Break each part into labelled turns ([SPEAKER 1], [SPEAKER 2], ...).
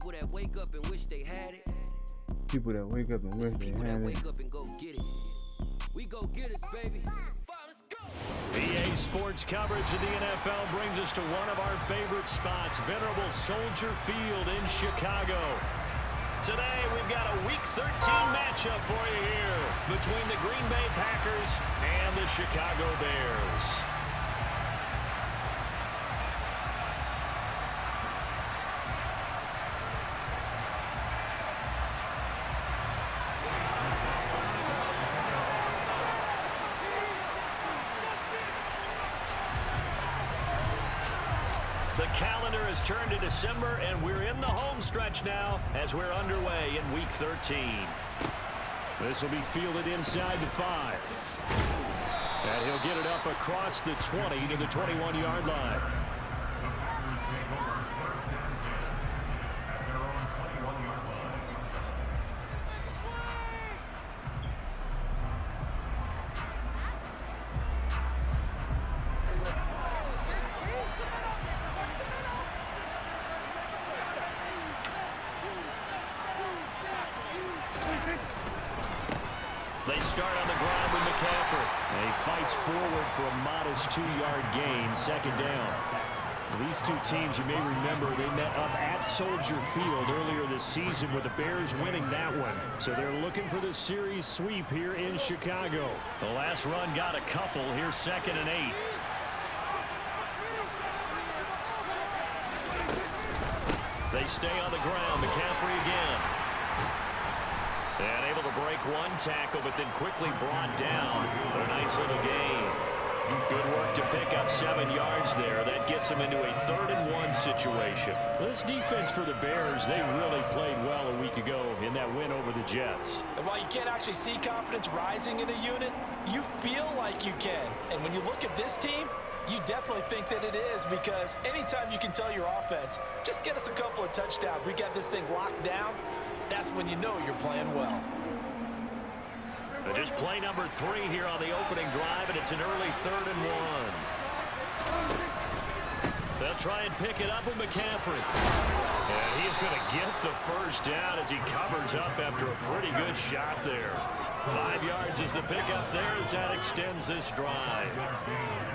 [SPEAKER 1] People that wake up and wish they had it.
[SPEAKER 2] People that wake up and wish they
[SPEAKER 1] People that
[SPEAKER 2] had
[SPEAKER 1] wake
[SPEAKER 2] it.
[SPEAKER 1] up and go get it. We go get it, baby.
[SPEAKER 3] EA Sports coverage of the NFL brings us to one of our favorite spots, venerable Soldier Field in Chicago. Today, we've got a Week 13 matchup for you here between the Green Bay Packers and the Chicago Bears. The calendar has turned to December, and we're in the home stretch now as we're underway in Week 13. This will be fielded inside the 5. And he'll get it up across the 20 to the 21-yard line. They start on the ground with McCaffrey. And he fights forward for a modest 2-yard gain, second down. These two teams, you may remember, they met up at Soldier Field earlier this season with the Bears winning that one. So they're looking for the series sweep here in Chicago. The last run got a couple. Here's 2nd and 8. They stay on the ground. McCaffrey again. And able to break one tackle, but then quickly brought down. A nice little gain. Good work to pick up 7 yards there. That gets them into a 3rd and 1 situation. This defense for the Bears, they really played well a week ago in that win over the Jets.
[SPEAKER 4] And while you can't actually see confidence rising in a unit, you feel like you can. And when you look at this team, you definitely think that it is, because anytime you can tell your offense, just get us a couple of touchdowns, we got this thing locked down, that's when you know you're playing well.
[SPEAKER 3] Just play number 3 here on the opening drive, and it's an early 3rd and 1. They'll try and pick it up with McCaffrey. And he's going to get the first down as he covers up after a pretty good shot there. 5 yards is the pickup there as that extends this drive.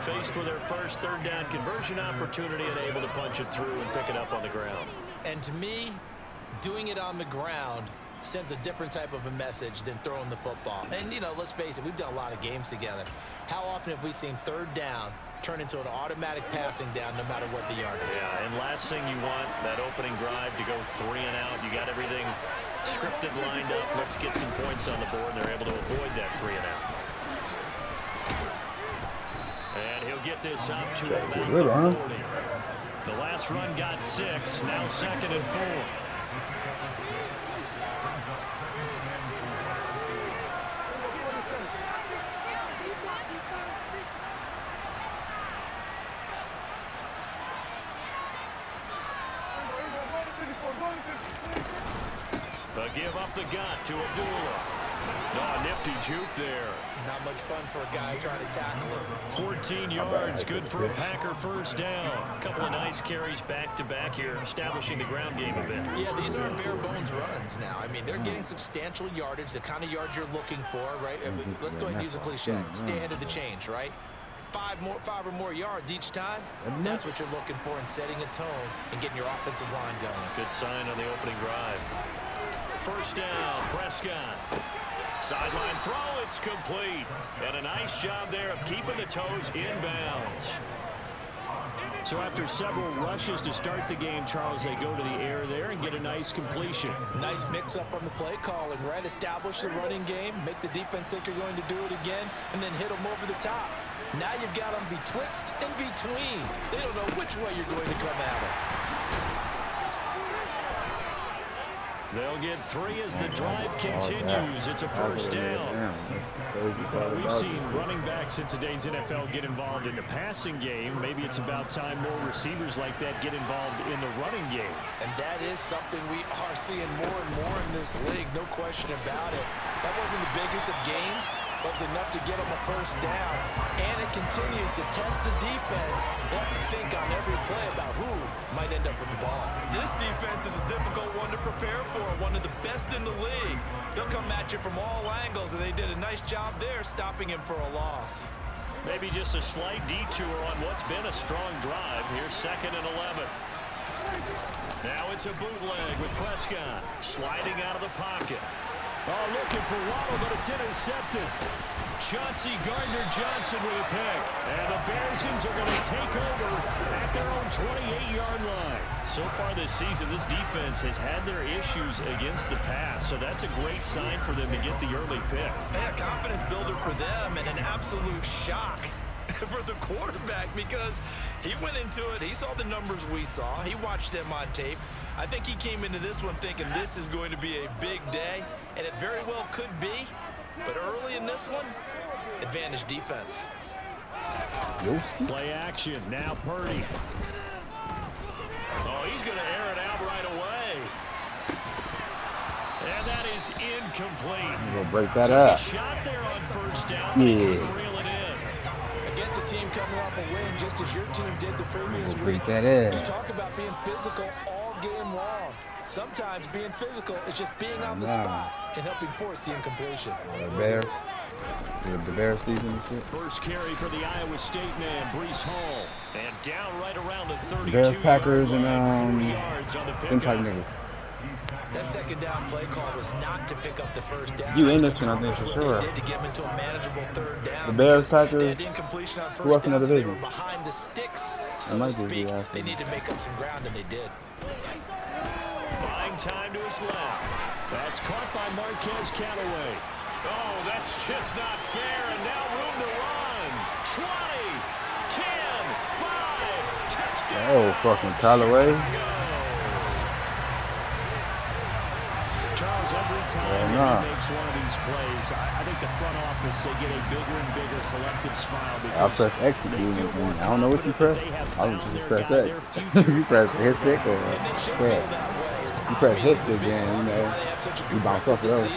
[SPEAKER 3] Faced with their first 3rd down conversion opportunity and able to punch it through and pick it up on the ground.
[SPEAKER 4] And to me, doing it on the ground sends a different type of a message than throwing the football. And, you know, let's face it, we've done a lot of games together. How often have we seen 3rd down turn into an automatic passing down no matter what the yard is?
[SPEAKER 3] Yeah, and last thing you want, that opening drive to go 3 and out. You got everything scripted, lined up. Let's get some points on the board, and they're able to avoid that 3 and out. And he'll get this up to about the 40. The last run got 6, now 2nd and 4. They'll give up the gut to Abdullah. Oh, nifty juke there.
[SPEAKER 4] Not much fun for a guy trying to tackle him.
[SPEAKER 3] 14 yards, good for a Packer first down. A couple of nice carries back-to-back here, establishing the ground game a bit.
[SPEAKER 4] Yeah, these aren't bare-bones runs now. I mean, they're getting substantial yardage, the kind of yards you're looking for, right? Let's go ahead and use a cliche. Stay ahead of the change, right? 5 or more yards each time, that's what you're looking for in setting a tone and getting your offensive line going.
[SPEAKER 3] Good sign on the opening drive. First down, Prescott. Sideline throw, it's complete. And a nice job there of keeping the toes inbounds. So after several rushes to start the game, Charles, they go to the air there and get a nice completion.
[SPEAKER 4] Nice mix-up on the play calling, right? Establish the running game, make the defense think you're going to do it again, and then hit them over the top. Now you've got them betwixt and between. They don't know which way you're going to come at them.
[SPEAKER 3] They'll get 3 as the drive continues. It's a first down. We've seen running backs in today's NFL get involved in the passing game. Maybe it's about time more receivers like that get involved in the running game.
[SPEAKER 4] And that is something we are seeing more and more in this league, no question about it. That wasn't the biggest of gains, but it was enough to get them a first down. And it continues to test the defense. They have to think on every play about who might end up with the ball. This defense is a difficult one prepared for, one of the best in the league. They'll come at you from all angles, and they did a nice job there stopping him for a loss.
[SPEAKER 3] Maybe just a slight detour on what's been a strong drive. Here's 2nd and 11. Now it's a bootleg with Prescott sliding out of the pocket. Oh, looking for Waddle, but it's intercepted. Chauncey Gardner-Johnson with a pick. And the Bearsons are going to take over at their own 28-yard line. So far this season, this defense has had their issues against the pass, so that's a great sign for them to get the early pick.
[SPEAKER 4] Yeah, confidence builder for them and an absolute shock for the quarterback because he went into it. He saw the numbers we saw. He watched them on tape. I think he came into this one thinking this is going to be a big day, and it very well could be. But early in this one, advantage defense.
[SPEAKER 3] Play action. Now Purdy. Oh, he's going to air it out right away. And that is incomplete.
[SPEAKER 2] We'll break that up.
[SPEAKER 3] Shot there on 1st down. But he couldn't reel it in.
[SPEAKER 4] Against a team coming off a win, just as your team did the previous week.
[SPEAKER 2] Break that in.
[SPEAKER 4] You talk about being physical all game long. Sometimes being physical is just being on the spot and helping force the incompletion.
[SPEAKER 2] The Bears season and shit.
[SPEAKER 3] First carry for the Iowa State man, Breece Hall. And down right around the 32.
[SPEAKER 2] Bears, Packers, and
[SPEAKER 3] 40 yards on the
[SPEAKER 2] them type
[SPEAKER 3] pickup.
[SPEAKER 2] niggas.
[SPEAKER 4] That 2nd down play call was not to pick up the 1st down.
[SPEAKER 2] You in this one, I think, for sure.
[SPEAKER 4] They did to get him into a manageable 3rd down.
[SPEAKER 2] The Bears, Packers.
[SPEAKER 4] They had incompletion on 1st
[SPEAKER 2] Who else in the
[SPEAKER 4] down, so they
[SPEAKER 2] division?
[SPEAKER 4] were behind the sticks, so
[SPEAKER 2] might
[SPEAKER 4] to
[SPEAKER 2] be
[SPEAKER 4] speak.
[SPEAKER 2] the
[SPEAKER 4] They need to make up some ground, and they did.
[SPEAKER 3] Buying time to his left. That's caught by Marquez Callaway. Oh, that's just not fair, and now room to run. 20, 10, 5, touchdown.
[SPEAKER 2] Oh, fucking Callaway.
[SPEAKER 3] Charles, every time he makes one of these plays, I think the front office, they get a bigger and bigger collective smile.
[SPEAKER 2] I'll press X to do it. I don't know what you press. I'll just press X. You press hit stick or press. You press hit stick again, you know. You bounce off of those.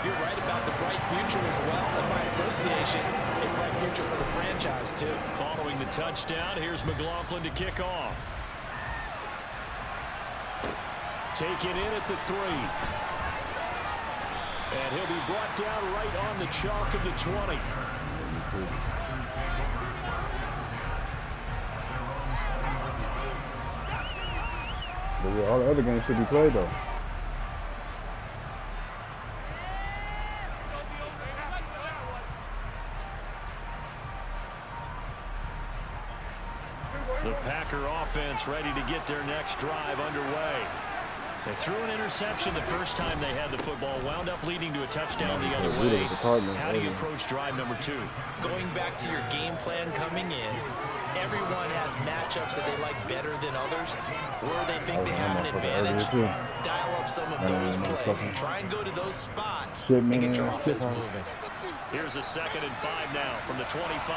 [SPEAKER 4] You're right about the bright future as well. And by association, a bright future for the franchise, too.
[SPEAKER 3] Following the touchdown, here's McLaughlin to kick off. Take it in at the 3. And he'll be brought down right on the chalk of the 20.
[SPEAKER 2] But yeah, all the other games should be played, though.
[SPEAKER 3] The Packer offense ready to get their next drive underway. They threw an interception the first time they had the football, wound up leading to a touchdown the other way. How do you approach drive number 2?
[SPEAKER 4] Going back to your game plan coming in, everyone has matchups that they like better than others, where they think they have an advantage. Dial up some of those plays. Try and go to those spots and get your offense moving.
[SPEAKER 3] Here's a 2nd and 5 now from the 25.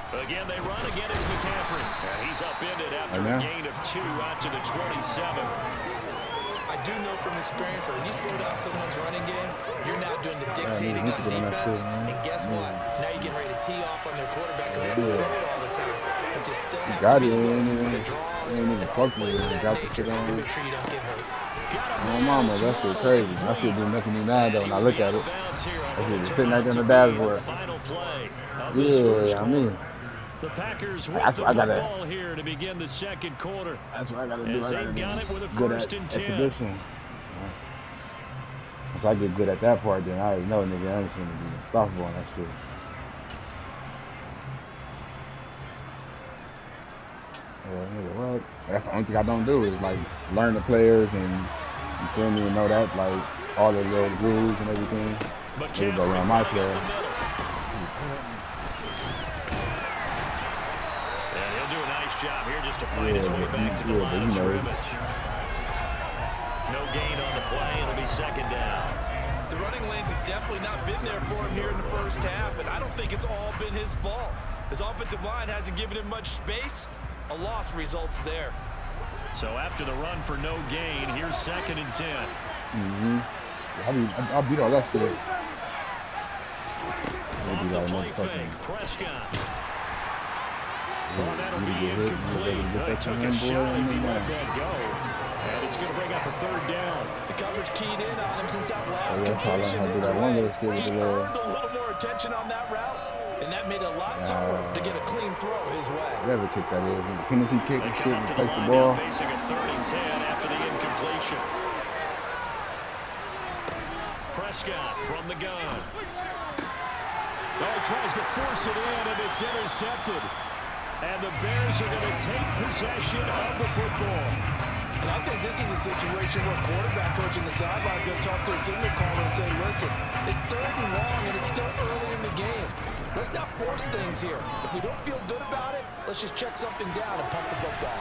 [SPEAKER 3] Again, they run. Again, it's McCaffrey. And he's upended after a gain of 2 out to the 27.
[SPEAKER 4] I do know from experience that when you slow down someone's running game, you're not doing the dictating on defense. And guess what? Now you're getting ready to tee off on their quarterback because they have to throw it all the time. But you still have to be looking for the draws and the plays of that nature to make sure you don't get hurt.
[SPEAKER 2] My mama, that shit crazy. That shit be making me mad though when I look at it. That shit sitting right there on the dashboard. Yeah, I mean.
[SPEAKER 3] The Packers with the football here to begin the 2nd quarter.
[SPEAKER 2] That's what I gotta do.
[SPEAKER 3] As they've got it with a
[SPEAKER 2] good
[SPEAKER 3] 1st and 10.
[SPEAKER 2] Exhibition. Once I get good at that part, then I already know, nigga, I ain't gonna be unstoppable on that shit. Nigga, what? That's the only thing I don't do is like learn the players and you feel me and know that like all the little rules and everything. They go around my player.
[SPEAKER 3] Job here just to find his way back to the line of scrimmage. No gain on the play. It'll be 2nd down.
[SPEAKER 4] The running lanes have definitely not been there for him here in the first half, and I don't think it's all been his fault. His offensive line hasn't given him much space. A loss results there.
[SPEAKER 3] So after the run for no gain, here's 2nd and 10.
[SPEAKER 2] I'll beat all that shit.
[SPEAKER 3] Off the play fake, Prescott. Oh, that'll be incomplete. He took a shot as he let that go. going to bring up a third down.
[SPEAKER 4] The coverage keyed in on him since that last
[SPEAKER 2] that's how I
[SPEAKER 4] completion
[SPEAKER 2] learned how to do
[SPEAKER 4] his
[SPEAKER 2] that one
[SPEAKER 4] way.
[SPEAKER 2] little shit with
[SPEAKER 4] He
[SPEAKER 2] the little.
[SPEAKER 4] earned a little more attention on that route, and that made it a lot tougher to get a clean throw his way.
[SPEAKER 2] Whatever kick that is, the penalty kick
[SPEAKER 3] They
[SPEAKER 2] and shit,
[SPEAKER 3] come
[SPEAKER 2] and
[SPEAKER 3] up to the
[SPEAKER 2] place the
[SPEAKER 3] line
[SPEAKER 2] ball.
[SPEAKER 3] now facing a 3rd and 10 after the incompletion. Prescott from the gun.
[SPEAKER 5] Oh, he tries to force it in, and it's intercepted. And the Bears are going to take possession of the football.
[SPEAKER 4] And I think this is a situation where quarterback coach in the sideline is going to talk to a signal caller and say, listen, it's 3rd and long, and it's still early in the game. Let's not force things here. If we don't feel good about it, let's just check something down and pump the football.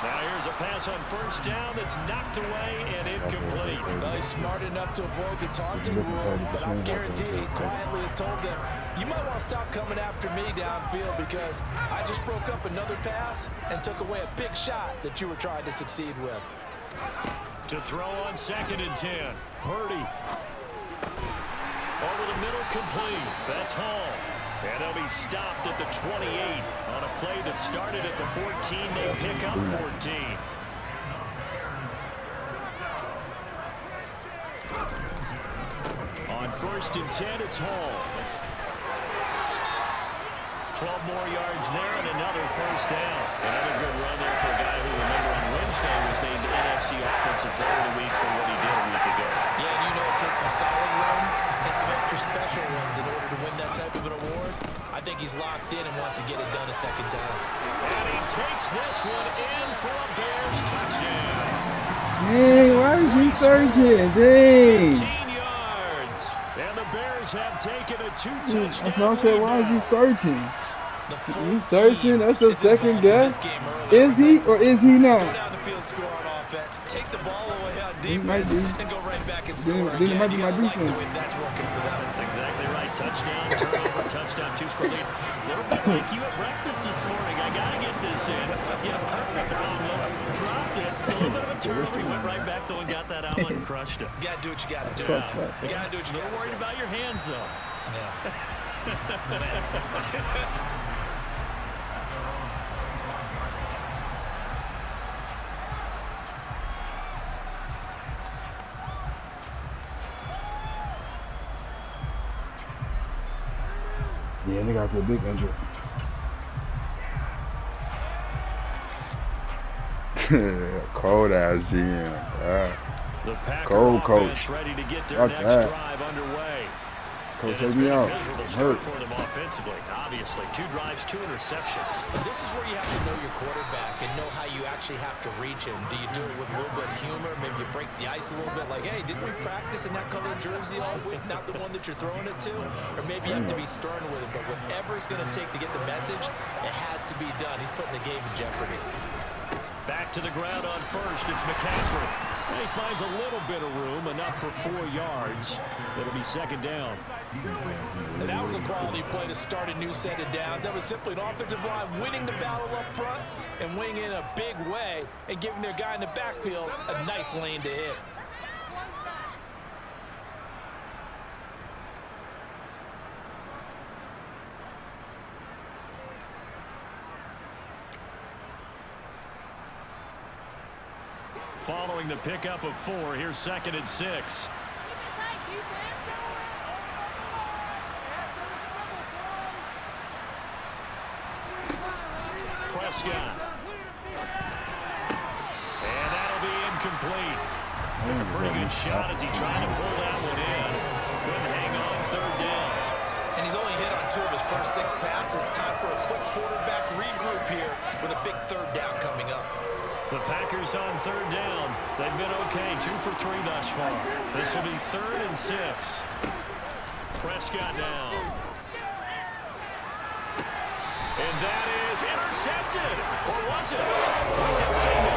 [SPEAKER 3] Now here's a pass on 1st down that's knocked away and incomplete.
[SPEAKER 4] Well, he's smart enough to avoid the taunting rule, but I'm guaranteed he quietly has told them, you might want to stop coming after me downfield because I just broke up another pass and took away a big shot that you were trying to succeed with.
[SPEAKER 3] To throw on 2nd and 10. Purdy. Over the middle, complete. That's Hall. And they'll be stopped at the 28 on a play that started at the 14. They pick up 14. On 1st and 10, it's Hall. 12 more yards there and another 1st down. Another good run there for a guy who, remember, on Wednesday was named NFC Offensive Player of the Week for what he did a week ago.
[SPEAKER 4] Yeah, and you know it takes some solid runs and some extra special ones in order to win that type of an award. I think he's locked in and wants to get it done a 2nd time.
[SPEAKER 3] And he takes this one in for a Bears touchdown.
[SPEAKER 2] Dang, why is he searching? Dang.
[SPEAKER 3] 15 yards. And the Bears have taken a 2-touchdown
[SPEAKER 2] That's what I said, why is he searching?
[SPEAKER 4] He's
[SPEAKER 2] searching? That's your second guess? Is he or is he not?
[SPEAKER 4] Go down the field, score on offense, take the ball away on
[SPEAKER 2] He might
[SPEAKER 4] defense,
[SPEAKER 2] be.
[SPEAKER 4] and go right back and score
[SPEAKER 2] Then he
[SPEAKER 4] again.
[SPEAKER 2] might be
[SPEAKER 4] You
[SPEAKER 2] my
[SPEAKER 4] gotta like the
[SPEAKER 2] defense.
[SPEAKER 4] way that's working for them.
[SPEAKER 3] That's exactly right. Touchdown, turnover, touchdown, 2-score lead. A little bit like you at breakfast this morning. I got to get this in. Yeah, perfect omelet. Dropped it. It's a little bit of a turnover. He went right back though and got that omelet and crushed it.
[SPEAKER 4] You gotta do what you gotta do.
[SPEAKER 3] You got to do what you got. Worried about your hands though.
[SPEAKER 4] Yeah.
[SPEAKER 2] Yeah, they got a big injury. Cold ass GM.
[SPEAKER 3] The Packer
[SPEAKER 2] Cold
[SPEAKER 3] offense
[SPEAKER 2] coach.
[SPEAKER 3] ready to get their
[SPEAKER 2] Fuck
[SPEAKER 3] next
[SPEAKER 2] that.
[SPEAKER 3] drive underway.
[SPEAKER 2] Coach,
[SPEAKER 3] And it's
[SPEAKER 2] take me
[SPEAKER 3] been a
[SPEAKER 2] out.
[SPEAKER 3] miserable
[SPEAKER 2] I'm
[SPEAKER 3] start
[SPEAKER 2] hurt.
[SPEAKER 3] for them offensively. Obviously, 2 drives, 2 interceptions.
[SPEAKER 4] But this is where you have to know your quarterback and know how you actually have to reach him. Do you do it with a little bit of humor? Maybe you break the ice a little bit like, hey, didn't we practice in that colored jersey all week, not the one that you're throwing it to? Or maybe you have to be stern with him. But whatever it's going to take to get the message, it has to be done. He's putting the game in jeopardy.
[SPEAKER 3] Back to the ground on 1st. It's McCaffrey.
[SPEAKER 5] And he finds a little bit of room, enough for 4 yards. It'll be 2nd down.
[SPEAKER 4] And that was a quality play to start a new set of downs. That was simply an offensive line winning the battle up front and winning in a big way and giving their guy in the backfield a nice lane to hit.
[SPEAKER 3] Following the pickup of 4, here's 2nd and 6. Prescott. And that'll be incomplete. Took a pretty good shot as he tried to pull that one in. Couldn't hang on 3rd down.
[SPEAKER 4] And he's only hit on 2 of his first 6 passes. Time for a quick quarterback regroup here with a big 3rd down coming up.
[SPEAKER 3] The Packers on 3rd down. They've been okay, 2 for 3 thus far. This will be 3rd and 6. Prescott down. And that is intercepted. Or was it? I did say no.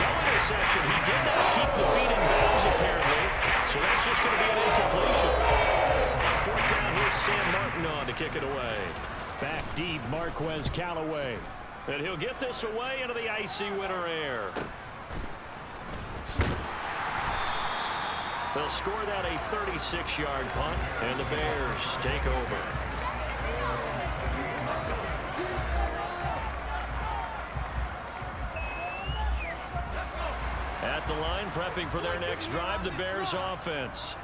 [SPEAKER 3] No interception. He did not keep the feet in bounds, apparently. So that's just going to be an incompletion. On 4th down, here's Sam Martin on to kick it away.
[SPEAKER 5] Back deep, Marquez Callaway.
[SPEAKER 3] And he'll get this away into the icy winter air. They'll score that a 36-yard punt, and the Bears take over. At the line, prepping for their next drive, the Bears offense.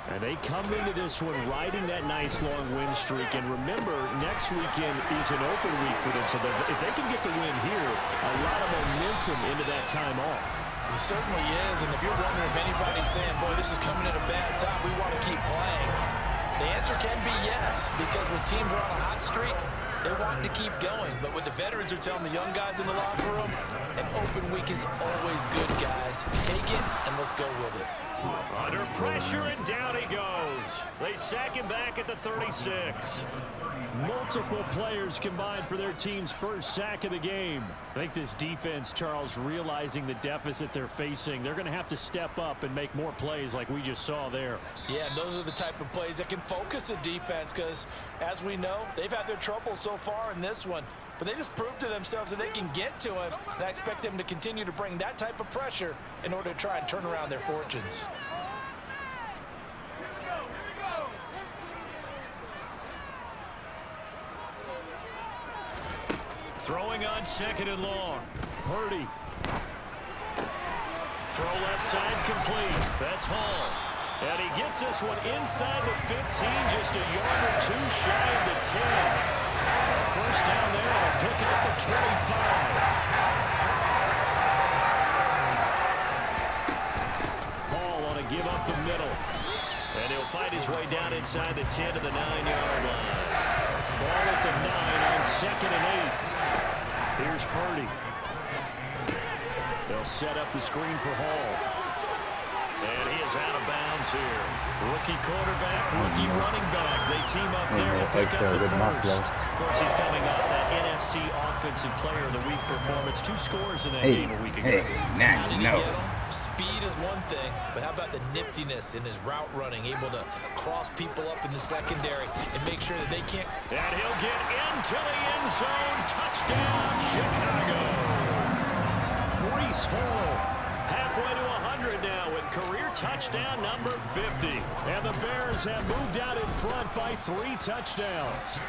[SPEAKER 3] And they come into this one riding that nice long win streak. And remember, next weekend is an open week for them. So if they can get the win here, a lot of momentum into that time off.
[SPEAKER 4] It certainly is. And if you're wondering if anybody's saying, boy, this is coming at a bad time, we want to keep playing, the answer can be yes. Because when teams are on a hot streak, they want to keep going. But what the veterans are telling the young guys in the locker room, an open week is always good, guys. Take it and let's go with it.
[SPEAKER 3] Under pressure, and down he goes. They sack him back at the 36.
[SPEAKER 5] Multiple players combined for their team's first sack of the game. I think this defense, Charles, realizing the deficit they're facing, they're going to have to step up and make more plays like we just saw there.
[SPEAKER 4] Yeah, those are the type of plays that can focus a defense because, as we know, they've had their trouble so far in this one. But they just proved to themselves that they can get to him. And I expect them to continue to bring that type of pressure in order to try and turn around their fortunes.
[SPEAKER 3] Throwing on second and long. Purdy. Throw left side complete. That's Hall. And he gets this one inside the 15, just a yard or two shy of the 10. First down there, and a pick up the 25. Hall on a give up the middle. And he'll fight his way down inside the 10 to the 9-yard line. Ball at the 9 on second and 8. Here's Purdy. They'll set up the screen for Hall. And he is out of bounds here. Rookie quarterback, rookie running back. They team up there to pick up the first. Of course, he's coming off that NFC Offensive Player of the Week performance. 2 scores in that game a week ago.
[SPEAKER 4] How did he get him? Speed is one thing, but how about the niftiness in his route running, able to cross people up in the secondary and make sure that they can't.
[SPEAKER 3] And he'll get into the end zone. Touchdown, Chicago. Breece Hall, halfway to 100 now with career touchdown number 50.
[SPEAKER 5] And the Bears have moved out in front by 3 touchdowns.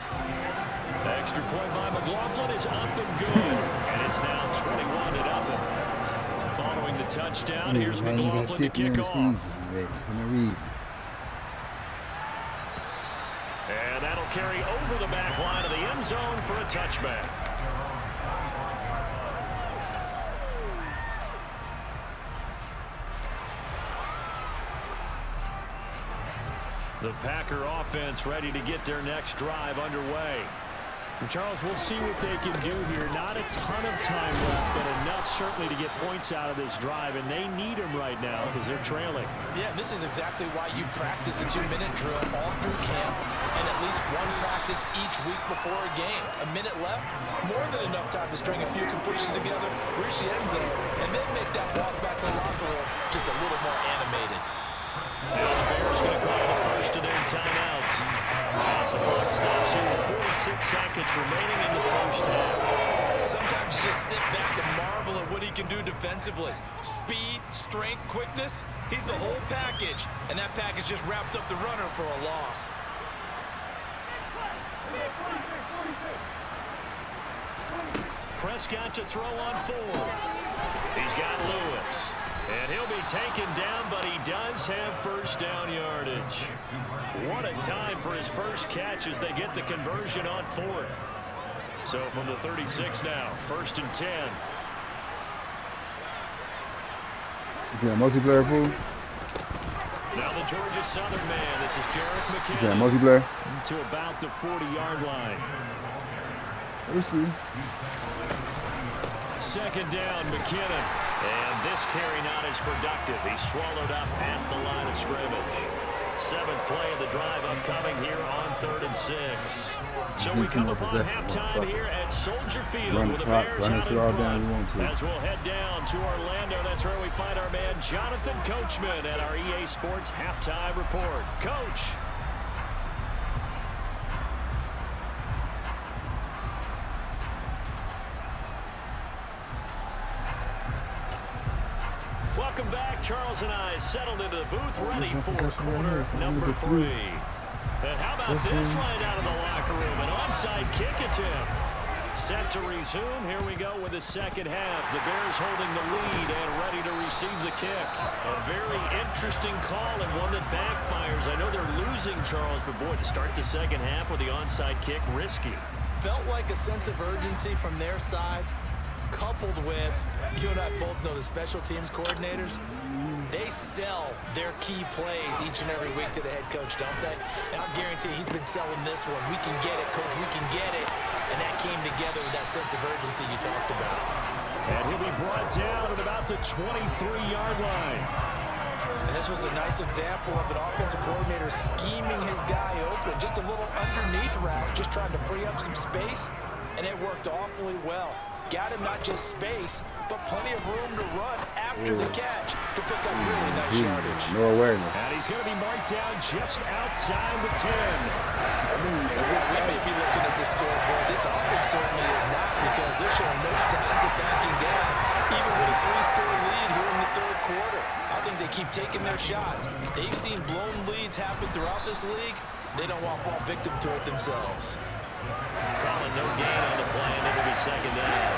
[SPEAKER 3] Extra point by McLaughlin is up and good. And it's now 21-0. Following the touchdown, here's McLaughlin to kick off. And that'll carry over the back line of the end zone for a touchback. The Packer offense ready to get their next drive underway.
[SPEAKER 5] And Charles, we'll see what they can do here. Not a ton of time left, but enough certainly to get points out of this drive, and they need them right now because they're trailing.
[SPEAKER 4] Yeah, this is exactly why you practice a 2-minute drill all through camp and at least one practice each week before a game. A minute left, more than enough time to string a few completions together, reach the end zone, and then make that walk back to the locker room just a little more animated.
[SPEAKER 3] Now the Bears going to call the first of their timeouts. As the clock stops here with 46 seconds remaining in the first half.
[SPEAKER 4] Sometimes you just sit back and marvel at what he can do defensively. Speed, strength, quickness, he's the whole package. And that package just wrapped up the runner for a loss.
[SPEAKER 3] Prescott to throw on 4. He's got Lewis. And he'll be taken down, but he does have first down yardage. What a time for his first catch as they get the conversion on 4th. So from the 36 now, 1st and 10.
[SPEAKER 2] You got multiplayer food?
[SPEAKER 3] Now the Georgia Southern man, this is Jarek McKinnon.
[SPEAKER 2] You got multiplayer?
[SPEAKER 5] To about the 40-yard line.
[SPEAKER 3] Second down, McKinnon. And this carry not as productive. He's swallowed up at the line of scrimmage. 7th play of the drive upcoming here on 3rd and 6. So we come upon halftime here at Soldier Field with the Bears out in front. As we'll head down to Orlando, that's where we find our man Jonathan Coachman at our EA Sports Halftime Report. Coach. Welcome back. Charles and I settled into the booth, ready for quarter number 3. And how about this right out of the locker room? An onside kick attempt. Set to resume. Here we go with the second half. The Bears holding the lead and ready to receive the
[SPEAKER 5] kick. A very interesting call and one that backfires. I know they're losing, Charles, but boy, to start the second half with the onside kick, risky.
[SPEAKER 4] Felt like a sense of urgency from their side, coupled with, you and I both know the special teams coordinators, they sell their key plays each and every week to the head coach, don't they? And I'll guarantee he's been selling this one. We can get it, coach, we can get it. And that came together with that sense of urgency you talked about.
[SPEAKER 5] And he'll be brought down at about the 23-yard line.
[SPEAKER 4] And this was a nice example of an offensive coordinator scheming his guy open. Just a little underneath route, just trying to free up some space. And it worked awfully well. Got him not just space, but plenty of room to run after the catch to pick up really nice yardage.
[SPEAKER 2] No awareness.
[SPEAKER 5] And he's going to be marked down just outside the 10.
[SPEAKER 4] We may be looking at the scoreboard. This offense certainly is not, because they're showing no signs of backing down, even with a 3-score lead here in the third quarter. I think they keep taking their shots. They've seen blown leads happen throughout this league. They don't want to fall victim to it themselves.
[SPEAKER 5] Calling no gain on the play, and it'll be second down.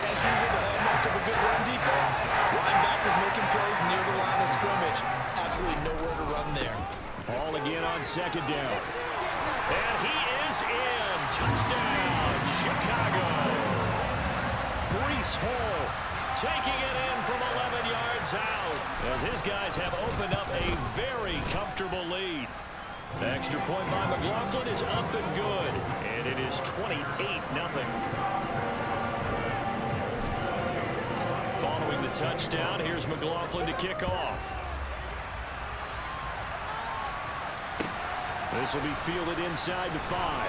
[SPEAKER 4] As usual, the hallmark of a good run defense. Linebackers making plays near the line of scrimmage. Absolutely nowhere to run there.
[SPEAKER 5] Ball again on second down. And he is in. Touchdown, Chicago. Breece Hall taking it in from 11 yards out, as his guys have opened up a very comfortable lead. The extra point by McLaughlin is up and good, and it is 28-0. Following the touchdown, here's McLaughlin to kick off. This will be fielded inside the 5.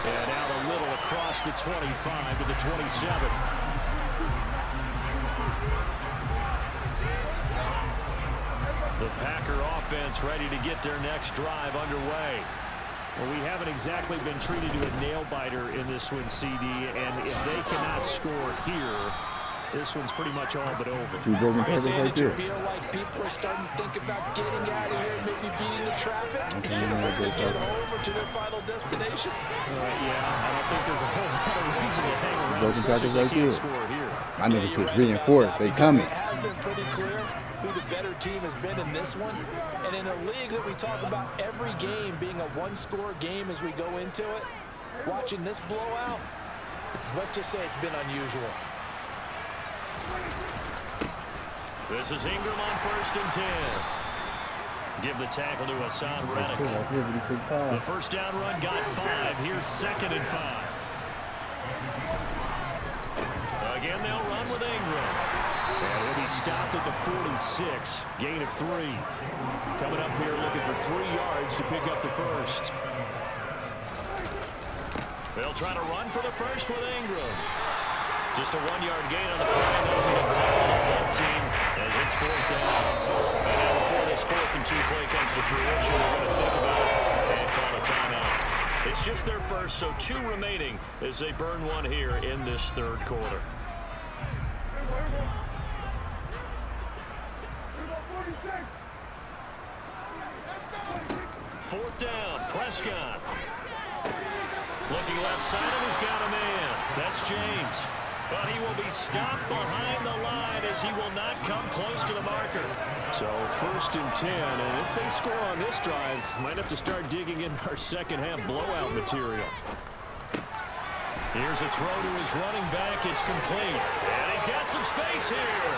[SPEAKER 5] And out a little across the 25 to the 27. The Packer offense ready to get their next drive underway. Well, we haven't exactly been treated to a nail-biter in this one, CD, and if they cannot score here, this one's pretty much all but over.
[SPEAKER 4] Did you feel like people are starting to think about getting out of here, maybe beating the traffic, and get over to their final destination?
[SPEAKER 5] Yeah, I don't think there's a whole lot of reason to hang around, especially if they can't score here.
[SPEAKER 2] I know this is reinforced. They coming.
[SPEAKER 4] It has been pretty clear who the better team has been in this one. And in a league that we talk about every game being a one-score game as we go into it, watching this blowout, let's just say it's been unusual.
[SPEAKER 5] This is Ingram on 1st and 10. Give the tackle to Hassan Reddick. The first down run got 5. Here's 2nd and 5. Again, they'll run with Ingram. And he'll be stopped at the 46. Gain of 3. Coming up here looking for 3 yards to pick up the first. They'll try to run for the first with Ingram. Just a 1-yard gain on the play. That'll be a call on the punt team as it's 4th down. And now before this 4th and 2 play comes to fruition, they're going to think about it and call a timeout. It's just their first, so 2 remaining as they burn one here in this third quarter. Fourth down, Prescott. Looking left side, and he's got a man. That's James. But he will be stopped behind the line as he will not come close to the marker. So 1st and 10, and if they score on this drive, might have to start digging in our second half blowout material. Here's a throw to his running back. It's complete. And he's got some space here.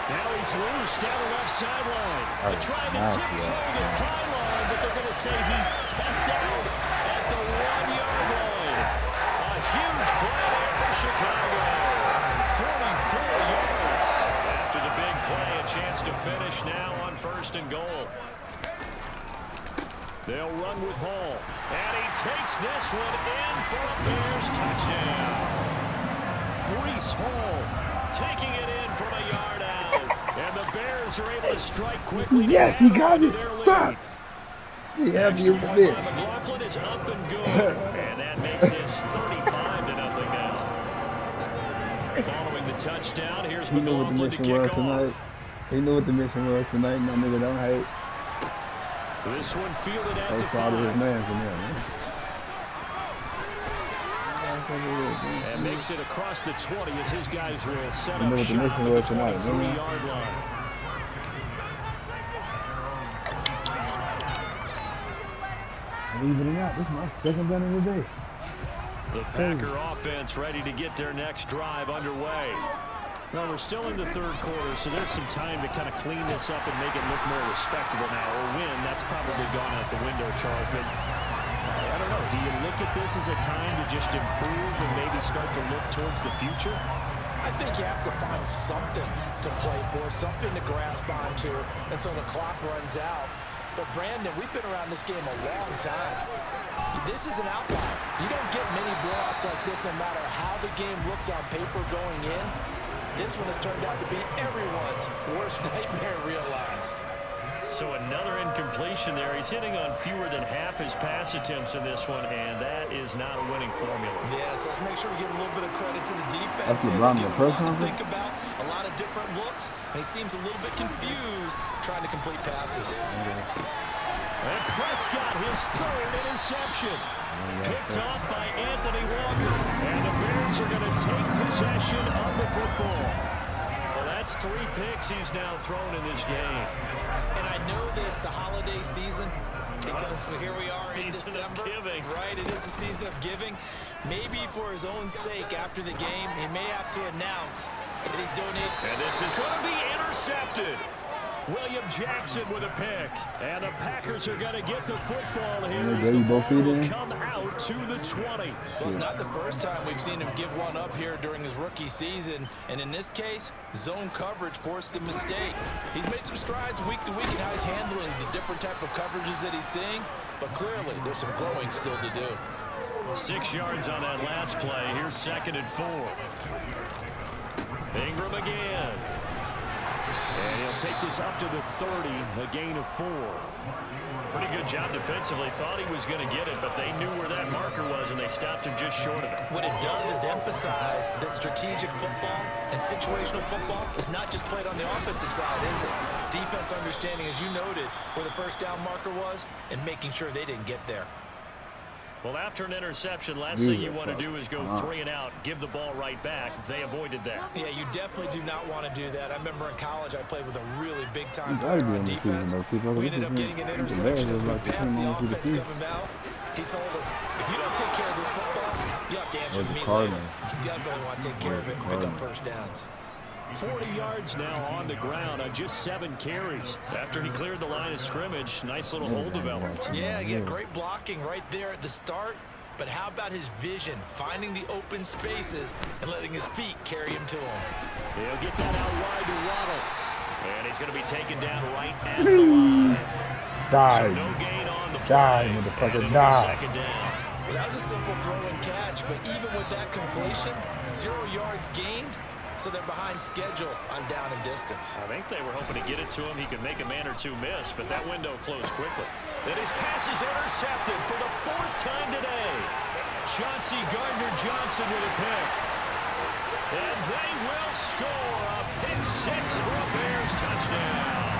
[SPEAKER 5] Now he's loose down the left sideline. They're trying to tiptoe the pylon, but they're going to say he stepped out at the 1-yard line. A huge play there for Chicago. 44 yards. After the big play, a chance to finish now on 1st and goal. They'll run with Hall. And he takes this one in for a Bears touchdown. Breece Hall taking it in from a yard out. And the Bears are able to strike quickly.
[SPEAKER 2] Yes, he got it. Stop. He had
[SPEAKER 5] the
[SPEAKER 2] this.
[SPEAKER 5] McLaughlin is up and good. And that makes this 35-0 now. Following the touchdown, here's McLaughlin to kick off.
[SPEAKER 2] He knew what the mission was tonight, and that nigga don't hate.
[SPEAKER 5] This one fielded at the 5.
[SPEAKER 2] Proud of his man from there, man.
[SPEAKER 5] And makes it across the 20 as his guys will set up shop at the 23-yard line.
[SPEAKER 2] Believe it or not, this is my second run of the day.
[SPEAKER 5] The Packer offense ready to get their next drive underway. Well, we're still in the third quarter, so there's some time to kind of clean this up and make it look more respectable now. Or win, that's probably gone out the window, Charles. But I don't know. Do you look at this as a time to just improve and maybe start to look towards the future?
[SPEAKER 4] I think you have to find something to play for, something to grasp onto until the clock runs out. But, Brandon, we've been around this game a long time. This is an outlier. You don't get many blowouts like this no matter how the game looks on paper going in. This one has turned out to be everyone's worst nightmare realized.
[SPEAKER 5] So another incompletion there. He's hitting on fewer than half his pass attempts in this one, and that is not a winning formula.
[SPEAKER 4] Yes, let's make sure we give a little bit of credit to the defense.
[SPEAKER 2] That's
[SPEAKER 4] Give
[SPEAKER 2] LeBron
[SPEAKER 4] him
[SPEAKER 2] the
[SPEAKER 4] a
[SPEAKER 2] press
[SPEAKER 4] lot to
[SPEAKER 2] conference?
[SPEAKER 4] think about, a lot of different looks, and he seems a little bit confused trying to complete passes.
[SPEAKER 5] And Prescott, his third interception. Picked off by Anthony Walker. And the Bears are going to take possession of the football. Well, that's 3 picks he's now thrown in this game.
[SPEAKER 4] And I know this, the holiday season, because here we are in December.
[SPEAKER 5] Giving.
[SPEAKER 4] Right, it is the season of giving. Maybe for his own sake after the game, he may have to announce that he's donating.
[SPEAKER 5] And this is going to be intercepted. William Jackson with a pick. And the Packers are going to get the football here as the ball will come out to the 20.
[SPEAKER 4] Well, it's not the first time we've seen him give one up here during his rookie season. And in this case, zone coverage forced the mistake. He's made some strides week to week in how he's handling the different type of coverages that he's seeing. But clearly, there's some growing still to do.
[SPEAKER 5] 6 yards on that last play. Here's 2nd and 4. Ingram again. And he'll take this up to the 30, a gain of 4. Pretty good job defensively. Thought he was going to get it, but they knew where that marker was, and they stopped him just short of it.
[SPEAKER 4] What it does is emphasize that strategic football and situational football is not just played on the offensive side, is it? Defense understanding, as you noted, where the first down marker was and making sure they didn't get there.
[SPEAKER 5] Well, after an interception, last thing you want to do is go 3 and out, give the ball right back. They avoided that.
[SPEAKER 4] Yeah, you definitely do not want to do that. I remember in college I played with a really big-time player on defense. We ended up getting an interception as we passed the offense coming out. He told him, if you don't take care of this football, you have to answer to me later. You definitely want to take care of it and pick up first downs.
[SPEAKER 5] 40 yards now on the ground on just 7 carries. After he cleared the line of scrimmage, nice little hole developed.
[SPEAKER 4] Yeah, great blocking right there at the start. But how about his vision, finding the open spaces and letting his feet carry him to him?
[SPEAKER 5] He'll get that out wide to Waddle. And he's going to be taken down right at the line. So no gain on the play.
[SPEAKER 2] Motherfucker, die.
[SPEAKER 5] 2nd down.
[SPEAKER 4] Well, that was a simple throw and catch, but even with that completion, 0 yards gained. So they're behind schedule on down and distance.
[SPEAKER 5] I think they were hoping to get it to him. He could make a man or 2 miss, but that window closed quickly. Then his pass is intercepted for the 4th time today. Chauncey Gardner-Johnson with a pick. And they will score a pick 6 for a Bears touchdown.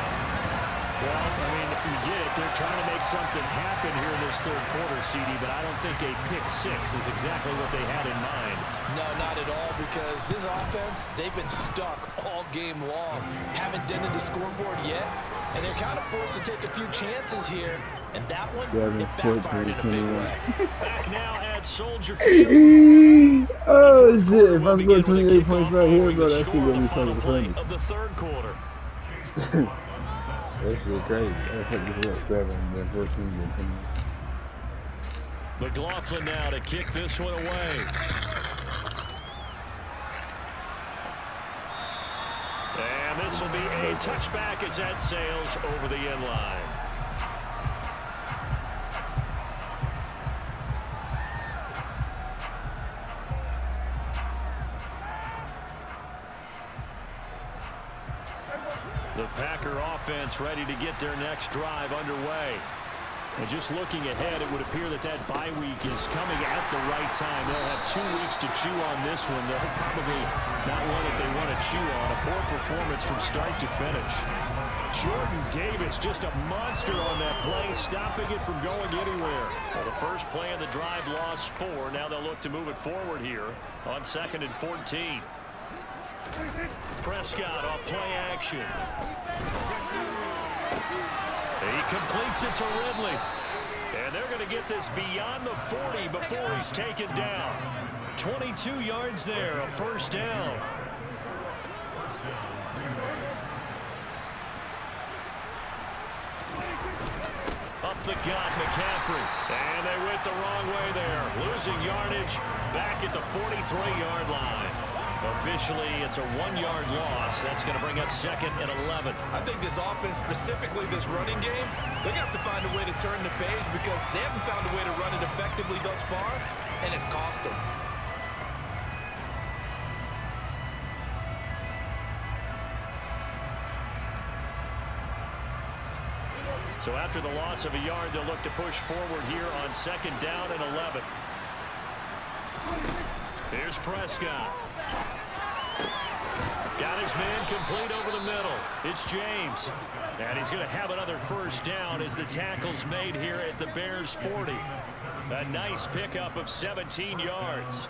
[SPEAKER 5] Well, I mean, you get it. They're trying to make something happen here in this 3rd quarter, CD, but I don't think a pick 6 is exactly what they had in mind.
[SPEAKER 4] No, not at all, because this offense, they've been stuck all game long. Haven't dented the scoreboard yet, and they're kind of forced to take a few chances here, and that one, it backfired in a big way.
[SPEAKER 5] Back now at Soldier Field.
[SPEAKER 2] Oh, shit. If I'm going 28 points right here, bro, that's going to be fucking funny.
[SPEAKER 5] Of the 3rd quarter.
[SPEAKER 2] That's really crazy. I think this is 7, then 14, then 10.
[SPEAKER 5] McLaughlin now to kick this one away. And this will be a touchback as that sails over the end line. The Packer offense ready to get their next drive underway. And just looking ahead, it would appear that that bye week is coming at the right time. They'll have 2 weeks to chew on this one. They'll probably not want if they want to shoe on. A poor performance from start to finish. Jordan Davis, just a monster on that play, stopping it from going anywhere. Well, the first play of the drive lost 4. Now they'll look to move it forward here on 2nd and 14. Prescott off play action. He completes it to Ridley. And they're going to get this beyond the 40 before he's taken down. 22 yards there, a first down. Up the gut, McCaffrey. And they went the wrong way there. Losing yardage back at the 43-yard line. Officially, it's a 1-yard loss. That's going to bring up 2nd and 11.
[SPEAKER 4] I think this offense, specifically this running game, they're going to have to find a way to turn the page because they haven't found a way to run it effectively thus far, and it's cost them.
[SPEAKER 5] So after the loss of a yard, they'll look to push forward here on 2nd down and 11. Here's Prescott. Got his man complete over the middle. It's James. And he's going to have another first down as the tackle's made here at the Bears 40. A nice pickup of 17 yards.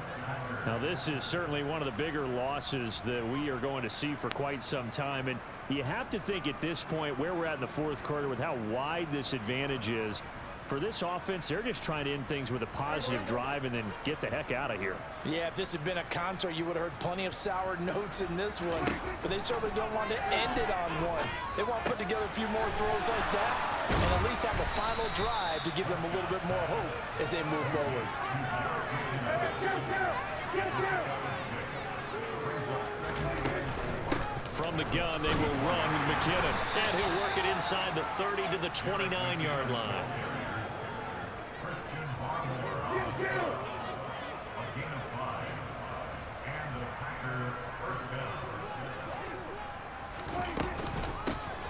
[SPEAKER 5] Now, this is certainly one of the bigger losses that we are going to see for quite some time. And you have to think at this point where we're at in the 4th quarter with how wide this advantage is. For this offense, they're just trying to end things with a positive drive and then get the heck out of here.
[SPEAKER 4] Yeah, if this had been a concert, you would have heard plenty of sour notes in this one. But they certainly don't want to end it on one. They want to put together a few more throws like that and at least have a final drive to give them a little bit more hope as they move forward.
[SPEAKER 5] From the gun, they will run with McKinnon. And he'll work it inside the 30 to the 29-yard line.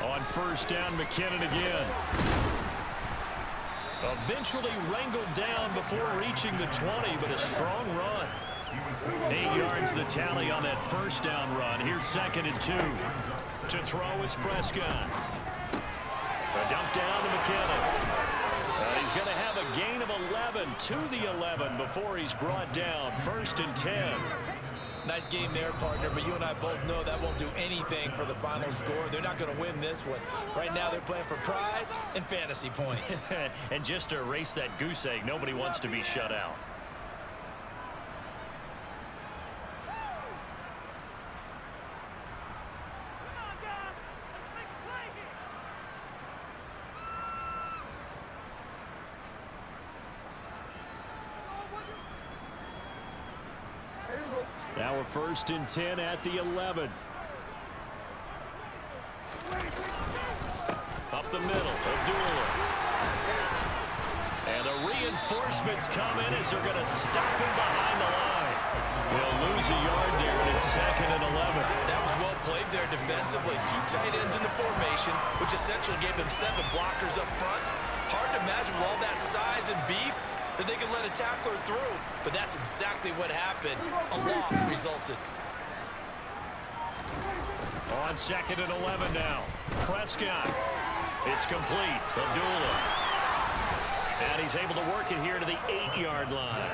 [SPEAKER 5] On first down, McKinnon again. Eventually wrangled down before reaching the 20, but a strong run. 8 yards the tally on that first down run. Here's 2nd and 2. To throw is Prescott. A dump down to McKinnon. He's going to have a gain of 11 to the 11 before he's brought down. 1st and 10.
[SPEAKER 4] Nice game there, partner, but you and I both know that won't do anything for the final score. They're not going to win this one. Right now they're playing for pride and fantasy points.
[SPEAKER 5] And just to erase that goose egg, nobody wants to be shut out. Now we're 1st and 10 at the 11. Up the middle, Abdullah. And the reinforcements come in as they're going to stop him behind the line. They'll lose a yard there, and it's 2nd and 11.
[SPEAKER 4] That was well played there defensively. 2 tight ends in the formation, which essentially gave them 7 blockers up front. Hard to imagine with all that size and beef that they could let a tackler through, but that's exactly what happened. A loss resulted.
[SPEAKER 5] On 2nd and 11 now. Prescott. It's complete. Abdullah. And he's able to work it here to the 8-yard line.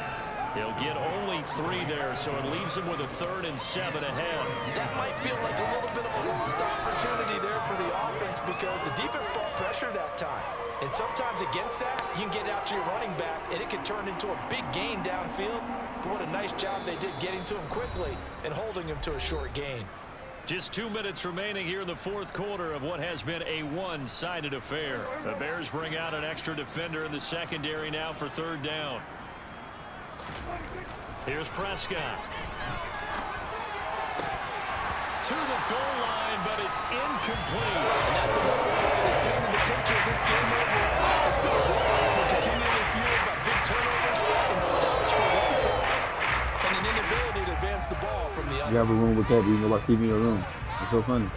[SPEAKER 5] He'll get only 3 there, so it leaves him with a 3rd and 7 ahead.
[SPEAKER 4] That might feel like a little bit of a lost opportunity there for the offense because the defense brought pressure that time. And sometimes against that, you can get out to your running back, and it can turn into a big gain downfield. But what a nice job they did getting to him quickly and holding him to a short gain.
[SPEAKER 5] Just 2 minutes remaining here in the 4th quarter of what has been a one-sided affair. The Bears bring out an extra defender in the secondary now for 3rd down. Here's Prescott. To the goal line, but it's incomplete.
[SPEAKER 4] And that's another play that's painted the picture of this game overall. As the Bears will continually fueled by big turnovers and stops from one side, and an inability to advance the ball from the other.
[SPEAKER 2] You have a room with that, you know, like keeping your room. It's so funny.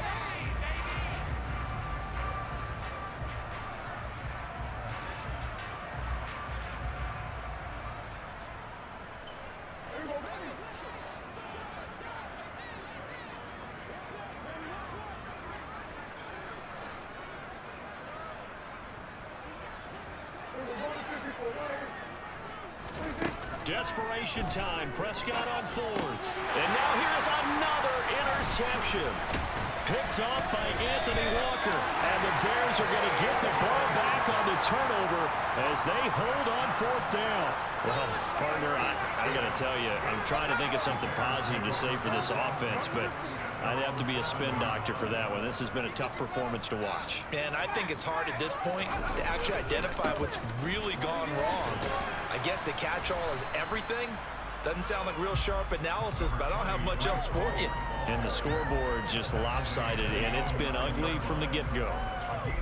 [SPEAKER 5] Desperation time. Prescott on 4th. And now here's another interception. Picked off by Anthony Walker. And the Bears are going to get the ball back on the turnover as they hold on 4th down.
[SPEAKER 3] Well, partner, I got to tell you, I'm trying to think of something positive to say for this offense, but I'd have to be a spin doctor for that one. This has been a tough performance to watch.
[SPEAKER 4] And I think it's hard at this point to actually identify what's really gone wrong. I guess the catch-all is everything. Doesn't sound like real sharp analysis, but I don't have much else for you.
[SPEAKER 3] And the scoreboard just lopsided, and it's been ugly from the get-go.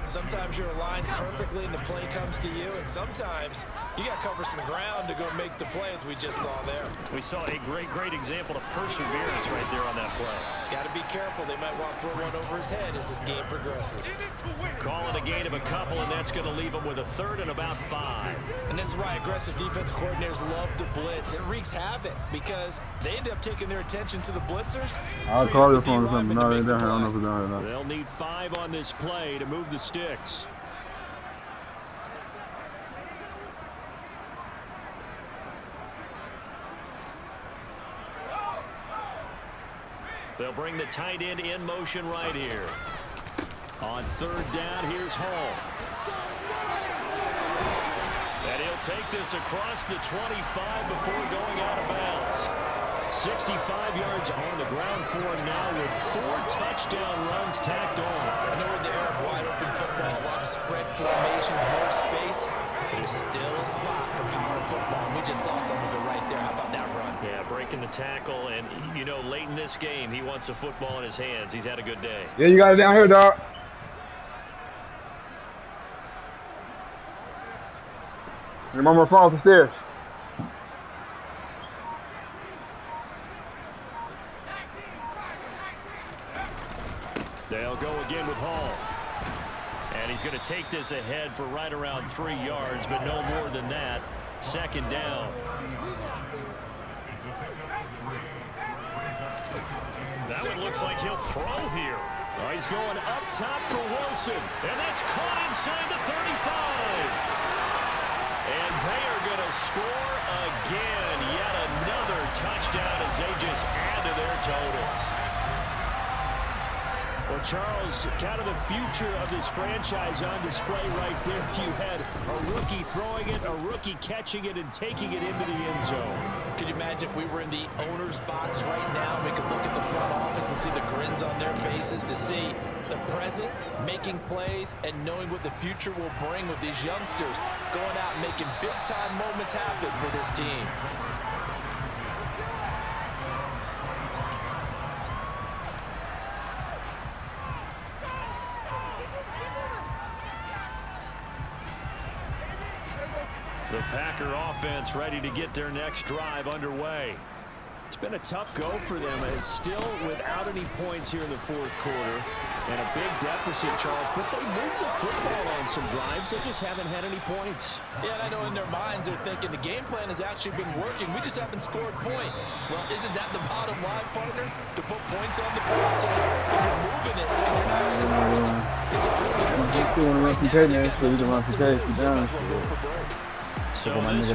[SPEAKER 4] Sometimes you're aligned perfectly and the play comes to you, and sometimes you got to cover some ground to go make the play, as we just saw there.
[SPEAKER 3] We saw a great example of perseverance right there on that play.
[SPEAKER 4] Got to be careful. They might want to throw one over his head as this game progresses.
[SPEAKER 3] Call it a gain of a couple, and that's going to leave him with a 3rd and about 5.
[SPEAKER 4] And this is why aggressive defense coordinators love to blitz. It wreaks havoc because they end up taking their attention to the blitzers.
[SPEAKER 2] I'll call your phone or something. No, they're down here. I don't know if it's down here or not.
[SPEAKER 5] They'll need 5 on this play to move the sticks. They'll bring the tight end in motion right here. On 3rd down, here's Hall. And he'll take this across the 25 before going out of bounds. 65 yards on the ground for him now with 4 touchdown runs tacked on.
[SPEAKER 4] I know we're in the era of wide open football, a lot of spread formations, more space. There's still a spot for power football. We just saw some of it right there. How about that run?
[SPEAKER 3] Yeah, breaking the tackle, and you know, late in this game, he wants the football in his hands. He's had a good day.
[SPEAKER 2] Yeah, you got it down here, dog. And one more fall off the stairs.
[SPEAKER 5] They'll go again with Hall. And he's going to take this ahead for right around 3 yards, but no more than that. 2nd down. That one looks like he'll throw here. Oh, he's going up top for Wilson. And that's caught inside the 35. And they are going to score again. Yet another touchdown as they just add to their totals. Well, Charles, kind of the future of this franchise on display right there. You had a rookie throwing it, a rookie catching it, and taking it into the end zone.
[SPEAKER 4] Could you imagine if we were in the owner's box right now? We could look at the front office and see the grins on their faces, to see the present, making plays, and knowing what the future will bring with these youngsters going out and making big-time moments happen for this team.
[SPEAKER 5] The Packer offense ready to get their next drive underway. It's been a tough go for them. It's still without any points here in the 4th quarter. And a big deficit, Charles. But they moved the football on some drives. They just haven't had any points.
[SPEAKER 4] Yeah, and I know in their minds they're thinking the game plan has actually been working. We just haven't scored points. Well, isn't that the bottom line, partner? To put points on the board. So if you're moving it and you're not scoring, is it really working?
[SPEAKER 2] Just doing a run from K, man. So we can run from K. If you're down.
[SPEAKER 3] So this